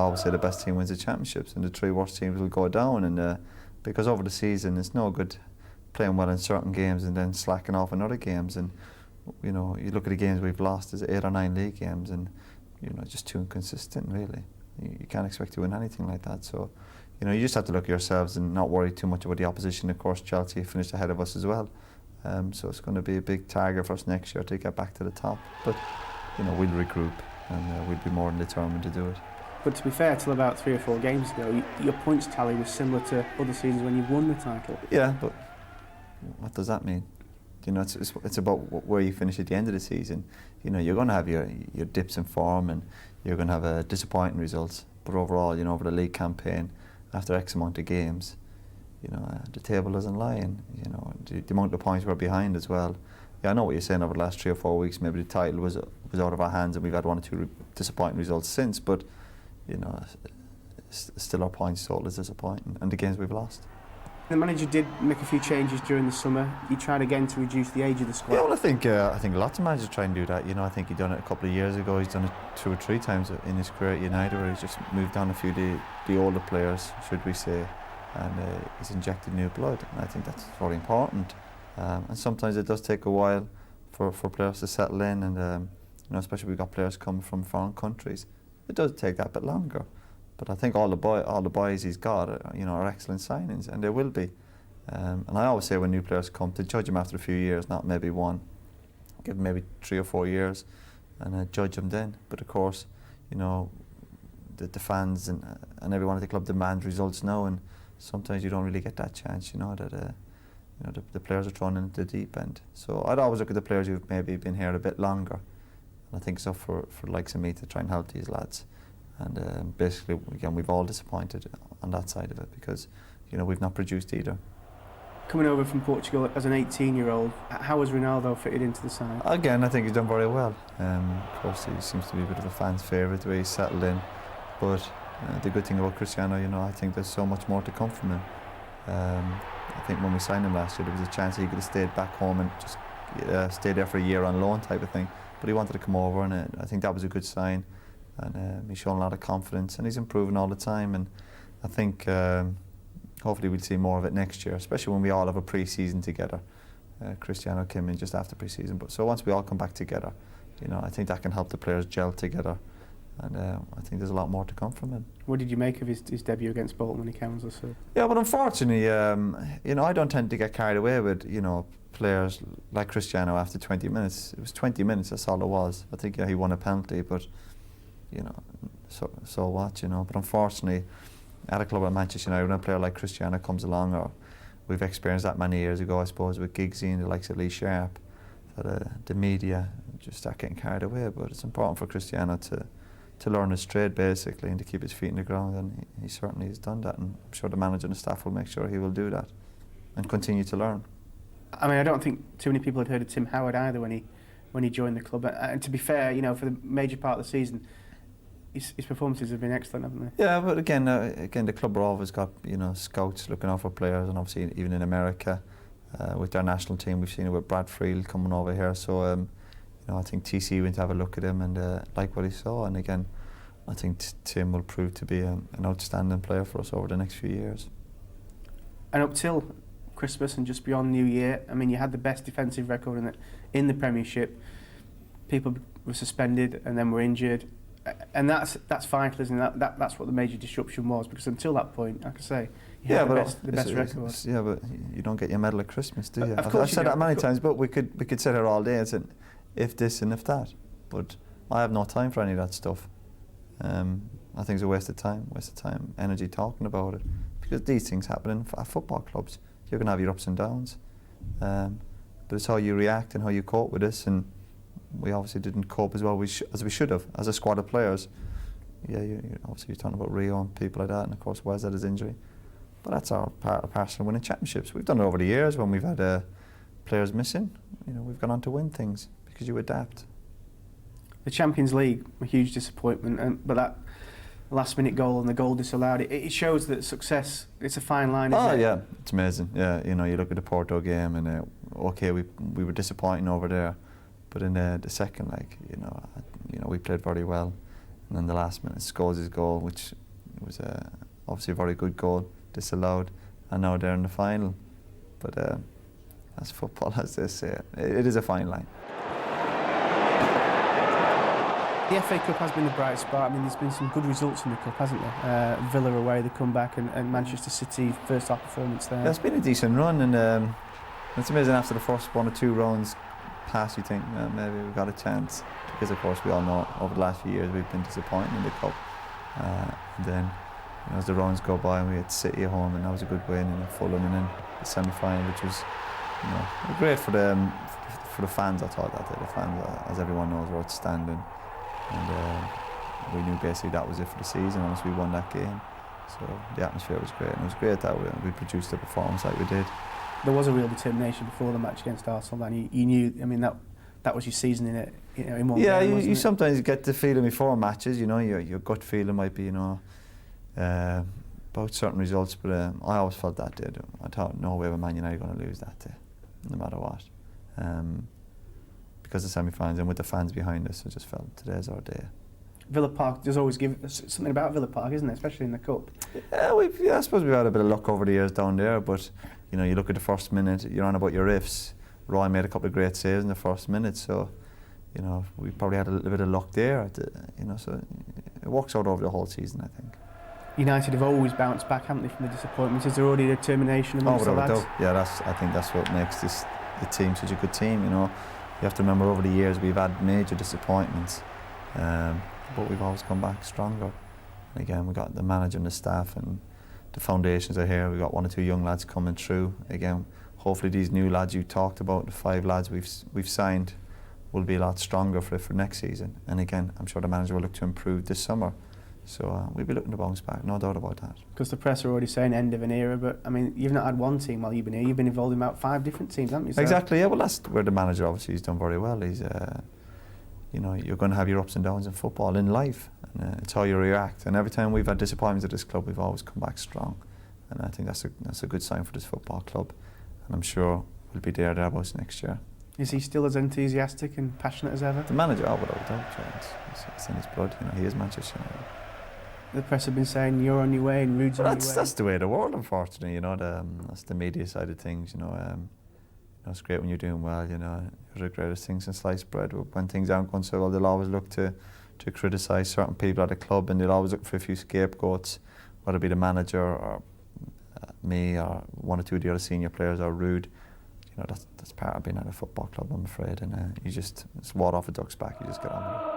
always say the best team wins the championships, and the three worst teams will go down. And because over the season, it's no good playing well in certain games and then slacking off in other games. And you look at the games we've lost, there's 8 or 9 league games, and just too inconsistent, really. You can't expect to win anything like that. So, you just have to look at yourselves and not worry too much about the opposition. Of course, Chelsea finished ahead of us as well. So it's going to be a big target for us next year to get back to the top. But, we'll regroup, and we'll be more than determined to do it. But to be fair, till about 3 or 4 games ago, your points tally was similar to other seasons when you've won the title. Yeah, but what does that mean? It's about where you finish at the end of the season. You're going to have your dips in form, and you're going to have disappointing results. But overall, over the league campaign, after X amount of games, the table doesn't lie, and the amount of points we're behind as well. Yeah, I know what you're saying over the last 3 or 4 weeks. Maybe the title was out of our hands, and we've had 1 or 2 disappointing results since. But still our points total is disappointing, and the games we've lost. The manager did make a few changes during the summer. He tried again to reduce the age of the squad. Yeah, well, I think lots of managers try and do that. I think he done it a couple of years ago. He's done it 2 or 3 times in his career at United, where he's just moved on a few the older players, should we say, and he's injected new blood. And I think that's very important. And sometimes it does take a while for players to settle in, and especially we've got players coming from foreign countries. It does take that bit longer. But I think all the boys he's got are excellent signings, and they will be. And I always say when new players come, to judge them after a few years, not maybe 1. Give them maybe 3 or 4 years, and judge them then. But of course, the fans and everyone at the club demand results now, and sometimes you don't really get that chance. The players are thrown into the deep end. So I'd always look at the players who've maybe been here a bit longer, and I think it's up for the likes of me to try and help these lads. And basically, again, we've all disappointed on that side of it, because we've not produced either. Coming over from Portugal as an 18-year-old, how has Ronaldo fitted into the side? Again, I think he's done very well. Of course, he seems to be a bit of a fan's favourite, the way he's settled in. But the good thing about Cristiano, I think there's so much more to come from him. I think when we signed him last year, there was a chance he could have stayed back home and just stayed there for a year on loan type of thing. But he wanted to come over, and I think that was a good sign. And he's shown a lot of confidence, and he's improving all the time. And I think hopefully we'll see more of it next year, especially when we all have a pre-season together. Cristiano came in just after pre-season, but so once we all come back together, I think that can help the players gel together. And I think there's a lot more to come from him. What did you make of his debut against Bolton when he came on? So? Yeah, but unfortunately, I don't tend to get carried away with players like Cristiano after 20 minutes. It was 20 minutes, that's all it was. I think he won a penalty, but so what, But unfortunately, at a club like Manchester United, when a player like Cristiano comes along, or we've experienced that many years ago, I suppose, with Giggsy and the likes of Lee Sharp, that the media just start getting carried away. But it's important for Cristiano to learn his trade, basically, and to keep his feet in the ground, and he certainly has done that, and I'm sure the manager and the staff will make sure he will do that and continue to learn. I mean, I don't think too many people had heard of Tim Howard either when he joined the club, and to be fair, for the major part of the season, his performances have been excellent, haven't they? Yeah, but again, the club have always got scouts looking out for players, and obviously even in America with their national team, we've seen it with Brad Friel coming over here. So I think TC went to have a look at him and like what he saw. And again, I think Tim will prove to be an outstanding player for us over the next few years. And up till Christmas and just beyond New Year, I mean, you had the best defensive record in the Premiership. People were suspended and then were injured. And that's vital, isn't it? That's what the major disruption was, because until that point, like I say, you had the best record. Yeah, but you don't get your medal at Christmas, do you? I've said that many times, but we could sit here all day and say, if this and if that. But I have no time for any of that stuff. I think it's a waste of time, energy talking about it, because these things happen at football clubs. You're going to have your ups and downs, but it's how you react and how you cope with this. And we obviously didn't cope as well as we should have as a squad of players. Yeah, obviously you're talking about Rio and people like that, and of course Wes had his injury. But that's our part of parcel of winning championships. We've done it over the years when we've had players missing. We've gone on to win things because you adapt. The Champions League, a huge disappointment, but that last-minute goal and the goal disallowed, it shows that success, it's a fine line, isn't it? Oh yeah, it's amazing. Yeah, you look at the Porto game, and okay, we were disappointing over there. But in the second leg, we played very well. and then the last minute scores his goal, which was obviously a very good goal, disallowed, and now they're in the final. But that's football, as they say. It is a fine line. The FA Cup has been the bright spot. I mean, there's been some good results in the Cup, hasn't there? Villa away, they come back, and Manchester City, first half performance there. Yeah, it's been a decent run, and it's amazing after the first 1 or 2 rounds pass, you think maybe we've got a chance. Because, of course, we all know over the last few years we've been disappointing in the Cup. And then, as the rounds go by, and we had City at home, and that was a good win, and Fulham, and then the semi-final, which was great for the fans. I thought that the fans, as everyone knows, were outstanding. And we knew basically that was it for the season unless we won that game. So the atmosphere was great, and it was great that we produced a performance like we did. There was a real determination before the match against Arsenal, and you knew. I mean, that was your season in it. In one yeah, game, you sometimes get the feeling before matches. Your gut feeling might be about certain results, but I always felt that day. I thought no way were Man United going to lose that day, no matter what. Because of the semi-finals and with the fans behind us, I just felt today's our day. Villa Park does always give something about Villa Park, isn't it? Especially in the Cup. Yeah, I suppose we've had a bit of luck over the years down there, but you look at the first minute, you're on about your ifs. Roy made a couple of great saves in the first minute, so we probably had a little bit of luck there. So it works out over the whole season, I think. United have always bounced back, haven't they, from the disappointments? Is there already determination amongst the lads? Yeah, I think that's what makes the team such a good team. You have to remember over the years we've had major disappointments, but we've always come back stronger. And again, we got the manager and the staff, and the foundations are here. We've got 1 or 2 young lads coming through. Again, hopefully these new lads you talked about, the 5 lads we've signed, will be a lot stronger for next season. And again, I'm sure the manager will look to improve this summer. So we'll be looking to bounce back, no doubt about that. Because the press are already saying end of an era, but I mean, you've not had one team while you've been here. You've been involved in about 5 different teams, haven't you? So exactly, yeah. Well, that's where the manager obviously has done very well. He's, you're going to have your ups and downs in football, in life, and it's how you react. And every time we've had disappointments at this club, we've always come back strong. And I think that's a good sign for this football club. And I'm sure we'll be thereabouts next year. Is he still as enthusiastic and passionate as ever? The manager, without doubt, it's in his blood. He is Manchester United. The press have been saying you're on your way and Ruud's on your way. That's the way of the world, unfortunately. That's the media side of things. It's great when you're doing well. You're the greatest things in sliced bread. When things aren't going so well, they'll always look to criticise certain people at the club, and they'll always look for a few scapegoats, whether it be the manager or me or 1 or 2 of the other senior players or Ruud. That's part of being at a football club, I'm afraid. And it's water off a duck's back. You just get on with it.